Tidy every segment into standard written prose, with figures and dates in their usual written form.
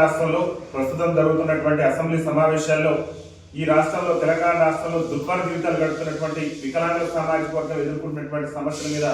రాష్ట్రంలో ప్రస్తుతం జరుగుతున్నటువంటి అసెంబ్లీ సమావేశాల్లో ఈ రాష్ట్రంలో తెలంగాణ రాష్ట్రంలో దుర్భర జీవితాలు గడుపుతున్నటువంటి వికలాంగుల సామాజిక వర్గం ఎదుర్కొంటున్నటువంటి సమస్యల మీద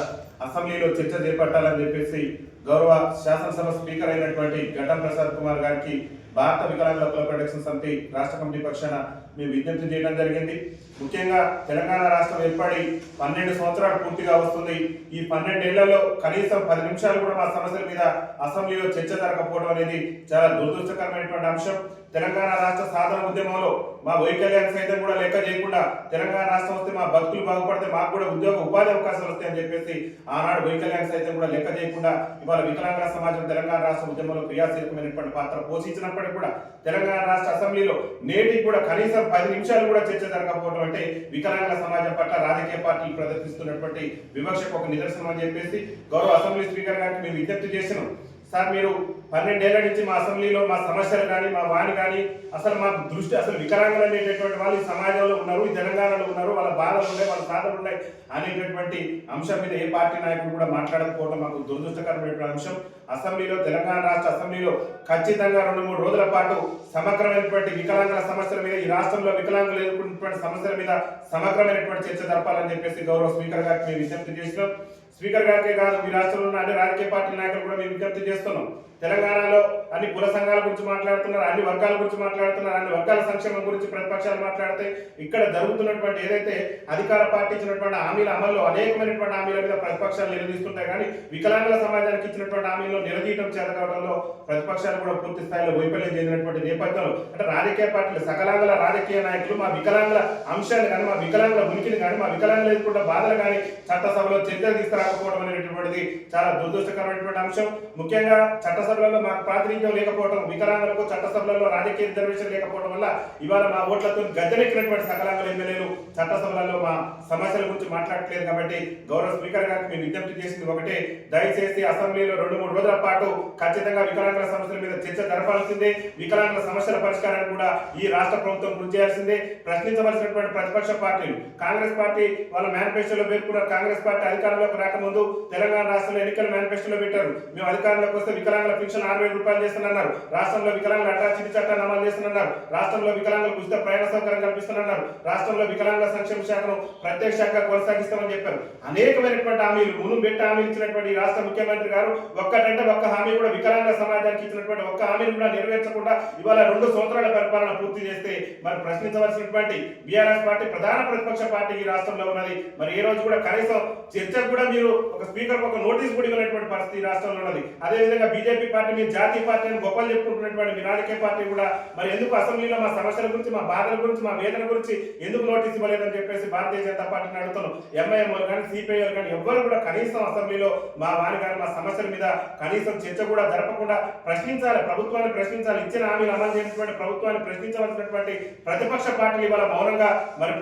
అసెంబ్లీలో చర్చ చేపట్టాలని చెప్పేసి గౌరవ శాసనసభ స్పీకర్ అయినటువంటి ఘటం ప్రసాద్ కుమార్ గారికి భారత వికలాంగుల హక్కుల ప్రొటెక్షన్ సమితి రాష్ట్ర కమిటీ పక్షాన మేము విజ్ఞప్తి చేయడం జరిగింది. ముఖ్యంగా తెలంగాణ రాష్ట్రం ఏర్పడి 12 సంవత్సరాలు పూర్తిగా వస్తుంది. ఈ 12 ఏళ్లలో కనీసం 10 నిమిషాలు కూడా మా సమస్యల మీద అసెంబ్లీలో చర్చ జరగకపోవడం అనేది చాలా దురదృష్టకరమైనటువంటి అంశం. తెలంగాణ రాష్ట్ర సాధన ఉద్యమంలో మా వైకల్యాన్ని సైతం కూడా లెక్క చేయకుండా తెలంగాణ రాష్ట్రం వస్తే మా బతుకులు బాగుపడితే మాకు కూడా ఉద్యోగ ఉపాధి అవకాశాలు వస్తాయని చెప్పేసి ఆనాడు వైకల్యాన్ని సైతం కూడా లెక్క చేయకుండా ఇవాళ వికలాంగుల సమాజం తెలంగాణ రాష్ట్ర ఉద్యమంలో క్రియాశీలకమైనటువంటి పాత్ర పోషించినప్పటికీ కూడా తెలంగాణ రాష్ట్ర అసెంబ్లీలో నేటికి కూడా కనీసం 10 నిమిషాలు కూడా చర్చ జరగకపోవడం అంటే వికలాంగుల సమాజం పట్ల రాజకీయ పార్టీలు ప్రదర్శిస్తున్నటువంటి వివక్షకు ఒక నిదర్శనం అని చెప్పేసి గౌరవ అసెంబ్లీ స్పీకర్ గారికి మేము విజ్ఞప్తి చేసినాం. సార్, మీరు 12 ఏళ్ల నుంచి మా అసెంబ్లీలో మా సమస్యలు కానీ మా వాణి కానీ అసలు మా దృష్టి అసలు వికలాంగులు అనేటటువంటి వాళ్ళు ఈ సమాజంలో ఉన్నారు, ఈ తెలంగాణలో ఉన్నారు, వాళ్ళ బాధలు ఉన్నాయి, వాళ్ళ సాధనలు ఉన్నాయి అనేటటువంటి అంశం మీద ఏ పార్టీ నాయకుడు కూడా మాట్లాడకపోవడం మాకు దురదృష్టకరమైనటువంటి అంశం. అసెంబ్లీలో తెలంగాణ రాష్ట్ర అసెంబ్లీలో ఖచ్చితంగా 2-3 రోజుల పాటు సమగ్రమైనటువంటి వికలాంగుల సమస్యల మీద ఈ రాష్ట్రంలో వికలాంగులు ఎదుర్కొంటున్నటువంటి సమస్యల మీద సమగ్రమైనటువంటి చర్చ జరపాలని చెప్పేసి గౌరవ స్పీకర్ గారికి మేము విజ్ఞప్తి చేసినాం. స్పీకర్ గారికే కాదు, ఈ రాష్ట్రంలో ఉన్న అన్ని రాజకీయ పార్టీ నాయకులు కూడా మేము విజ్ఞప్తి చేస్తున్నాం. తెలంగాణలో అన్ని కుల సంఘాల గురించి మాట్లాడుతున్నారు, అన్ని వర్గాల గురించి మాట్లాడుతున్నారు, అన్ని వర్గాల సంక్షేమం గురించి ప్రతిపక్షాలు మాట్లాడితే ఇక్కడ జరుగుతున్నటువంటి ఏదైతే అధికార పార్టీ ఇచ్చినటువంటి హామీల అమల్లో అనేకమైనటువంటి హామీల మీద ప్రతిపక్షాలు నిలదీస్తుంటాయి. కానీ వికలాంగుల సమాజానికి ఇచ్చినటువంటి హామీలను నిలదీయడం చేత కావడంలో ప్రతిపక్షాలు కూడా పూర్తి స్థాయిలో వైఫల్యం చెందినటువంటి నేపథ్యంలో అంటే రాజకీయ పార్టీలు సకలాంగుల రాజకీయ నాయకులు మా వికలాంగుల అంశాన్ని కానీ మా వికలాంగుల ఉనికిని కానీ మా వికలాంగులు ఎదుర్కొన్న బాధలు కానీ చట్టసభలో చర్చలు తీసుకురాకపోవడం అనేటటువంటిది చాలా దురదృష్టకరమైనటువంటి అంశం. ముఖ్యంగా చట్టసభలలో మాకు ప్రాతినిధ్యం లేకపోవడం, వికలాంగులకు చట్టసభలలో రాజకీయ రిజర్వేషన్ లేకపోవడం వల్ల ఇవాళ మా ఓట్లతో గద్దెనెక్కినటువంటి సకలాంగుల ఎమ్మెల్యేలు చట్టసభలలో మా సమస్యల గురించి మాట్లాడట్లేదు. కాబట్టి గౌరవ స్పీకర్ గారికి మేము విజ్ఞప్తి చేసింది ఒకటే, దయచేసి అసెంబ్లీలో 2-3 రోజుల పాటు ఖచ్చితంగా వికలాంగుల సమస్యల మీద చర్చ జరపాల్సిందే. వికలాంగుల సమస్యల పరిష్కారాన్ని కూడా ఈ రాష్ట్ర ప్రభుత్వం కృషి చేయాల్సిందే. ప్రశ్నించవలసినటువంటి ప్రతిపక్ష పార్టీలు కాంగ్రెస్ పార్టీ వాళ్ళ మేనిఫెస్టోలో పేర్కొన్నారు. కాంగ్రెస్ పార్టీ అధికారంలోకి రాకముందు తెలంగాణ రాష్ట్రంలో ఎన్నికల మేనిఫెస్టోలో పెట్టారు, మేము అధికారంలోకి వస్తే వికలాంగుల పెన్షన్ 6,000 రూపాయలు చేస్తున్నారు, రాష్ట్రంలో వికలాంగుల అట్రాసిటీ చట్టాన్ని అమలు చేస్తున్నారు, రాష్ట్రంలో వికలాంగులకు ఉచిత ప్రయాణ సౌకర్యం కల్పిస్తున్నారు, రాష్ట్రంలో వికలాంగుల సంక్షేమ శాఖను ప్రత్యేక శాఖగా కొనసాగిస్తామని చెప్పారు. అనేకమైనటువంటి హామీలు మును బెట్ట హామీలు ఇచ్చినటువంటి ఈ రాష్ట్ర ముఖ్యమంత్రి గారు ఒక్కటంటే ఒక్క హామీ కూడా వికలాంగుల సమాజానికి ఇచ్చినటువంటి ఒక్క హామీని కూడా నెరవేర్చకుండా ఇవాళ 2 సంవత్సరాల పరిపాలన పూర్తి చేస్తే మరి ప్రశ్నించవలసినటువంటి బీఆర్ఎస్ పార్టీ ప్రధాన ప్రతిపక్ష పార్టీ ఈ రాష్ట్రంలో ఉన్నది. మరి ఏ రోజు కూడా కనీసం చర్చకు కూడా మీరు ఒక స్పీకర్ ఒక నోటీస్ కూడా ఇవ్వనటువంటి పరిస్థితి ఈ రాష్ట్రంలో ఉన్నది. అదేవిధంగా బీజేపీ పార్టీ మీ జాతీయ పార్టీని గొప్పలు చెప్పుకుంటున్నటువంటి మీ రాజకీయ పార్టీ కూడా మరి ఎందుకు అసెంబ్లీలో మా సమస్యల గురించి మా బాధల గురించి మా వేదన గురించి ఎందుకు నోటీస్ ఇవ్వలేదని చెప్పేసి భారతీయ జనతా పార్టీని అడుగుతున్నాం. ఎంఐఎంలు కానీ సిపిఐలు కానీ ఎవ్వరు కూడా కనీసం అసెంబ్లీలో మా వారి కానీ మా సమస్యల మీద కనీసం చర్చ కూడా జరపకుండా ప్రశ్నించాలి, ప్రభుత్వాన్ని ప్రశ్నించాలి, ఇచ్చిన హామీలు అమలు చేసినటువంటి ప్రభుత్వాన్ని ప్రశ్నించవలసినటువంటి ప్రతిపక్ష పార్టీలు ఇవాళ మౌనంగా మరి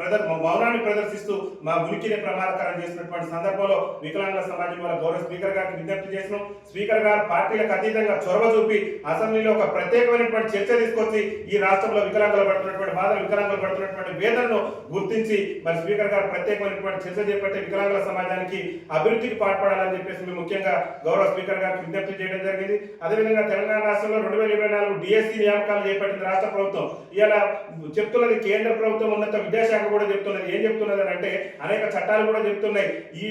మౌనాన్ని ప్రదర్శిస్తూ మా ఉనికిని ప్రమాదకరం చేసినటువంటి సందర్భంలో వికలాంగుల సమాజం వల్ల గౌరవ స్పీకర్ గారికి విజ్ఞప్తి చేసినాం. స్పీకర్ గారు పార్టీలకు అతీతంగా చొరవ చూపి అసెంబ్లీలో ఒక ప్రత్యేకమైనటువంటి చర్చ తీసుకొచ్చి ఈ రాష్ట్రంలో వికలాంగులు పడుతున్నటువంటి బాధలు, వికలాంగులు పడుతున్నటువంటి వేదనను గుర్తించి మరి స్పీకర్ గారు ప్రత్యేకమైనటువంటి చర్చ చేపట్టి వికలాంగుల సమాజానికి అభివృద్ధికి పాటుపడాలని చెప్పేసి మేము ముఖ్యంగా గౌరవ స్పీకర్ గారికి విజ్ఞప్తి చేయడం జరిగింది. అదేవిధంగా తెలంగాణ రాష్ట్రంలో 2024 డిఎస్సి నియామకాలు చేపట్టింది రాష్ట్ర ప్రభుత్వం. ఇలా చెప్తున్నది కేంద్ర ప్రభుత్వం, ఉన్నత విద్యాశాఖ కూడా చెప్తున్నది. ఏం చెప్తున్నది అంటే అనేక చట్టాలు కూడా చెప్తున్నాయి. ఈ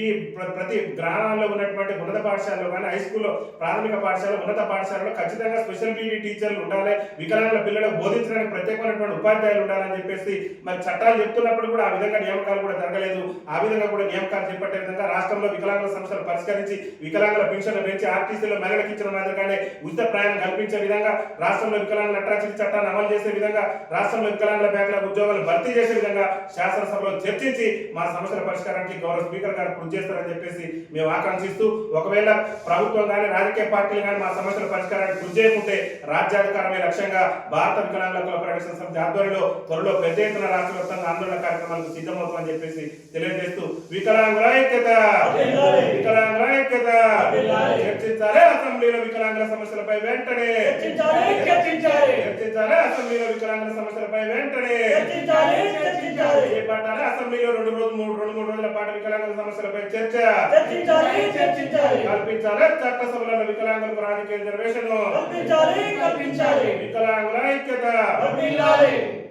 ప్రతి గ్రామాల్లో ఉన్నటువంటి ఉన్నత పాఠశాలలో కానీ హై స్కూల్లో ప్రాథమిక పాఠశాల ఉన్నత పాఠశాలలో ఖచ్చితంగా స్పెషల్ పీడీ టీచర్లు ఉండాలి, వికలాంగుల పిల్లలకు బోధించడానికి ప్రత్యేకమైనటువంటి ఉపాధ్యాయులు ఉండాలని చెప్పేసి మరి చట్టాలు చెప్తున్నప్పుడు కూడా ఆ విధంగా నియామకాలు కూడా జరగలేదు. ఆ విధంగా కూడా నియామకాలు చేపట్టే విధంగా రాష్ట్రంలో వికలాంగుల సమస్యలు పరిష్కరించి వికలాంగుల పెన్షన్లు పెంచి ఆర్టీసీలో మహిళలకు ఇచ్చిన మాదిరిగానే ఉచిత ప్రయాణం కల్పించే విధంగా, రాష్ట్రంలో వికలాంగుల అట్రాసిటీ చట్టాన్ని అమలు చేసే విధంగా, రాష్ట్రంలో వికలాంగుల బ్యాక్లాగ్ ఉద్యోగాలు భర్తీ చేసే విధంగా శాసనసభలో చర్చించి మా సమస్యల పరిష్కారానికి గౌరవ స్పీకర్ గారు కృషి చేస్తారని చెప్పేసి మేము ఆకాంక్షిస్తూ, ఒకవేళ ప్రభుత్వం కానీ రాజకీయ పార్టీలు కానీ మా సమస్యల పరిష్కారానికి కృషి చేయకుంటే రాజ్యాధికారమే లక్ష్యంగా భారత వికలాంగుల హక్కుల ప్రొటెక్షన్ సమితి ఆధ్వర్యంలో త్వరలో పెద్ద ఎత్తున రాష్ట్ర వ్యాప్తంగా ఆందోళన కార్యక్రమాలకు సిద్ధమవుతామని చెప్పేసి తెలియజేస్తూ వికలాంగుల ఐక్యత, వికలాంగుల ఐక్యత, చర్చించాలి అసెంబ్లీలో వికలాంగుల సమస్యలపై వెంటనే చర్చించాలి, అసెంబ్లీలో వికలాంగుల సమస్యలపై వెంటనే చేపట్టాలి. అసెంబ్లీలో 2-3 రోజుల పాటు వికలాంగుల సమస్యలపై చర్చ కల్పించాలి. చట్టసభలలో వికలాంగులకు రాజకీయ రిజర్వేషన్ కల్పించాలి. ఐక్యత వర్ధిల్లాలి.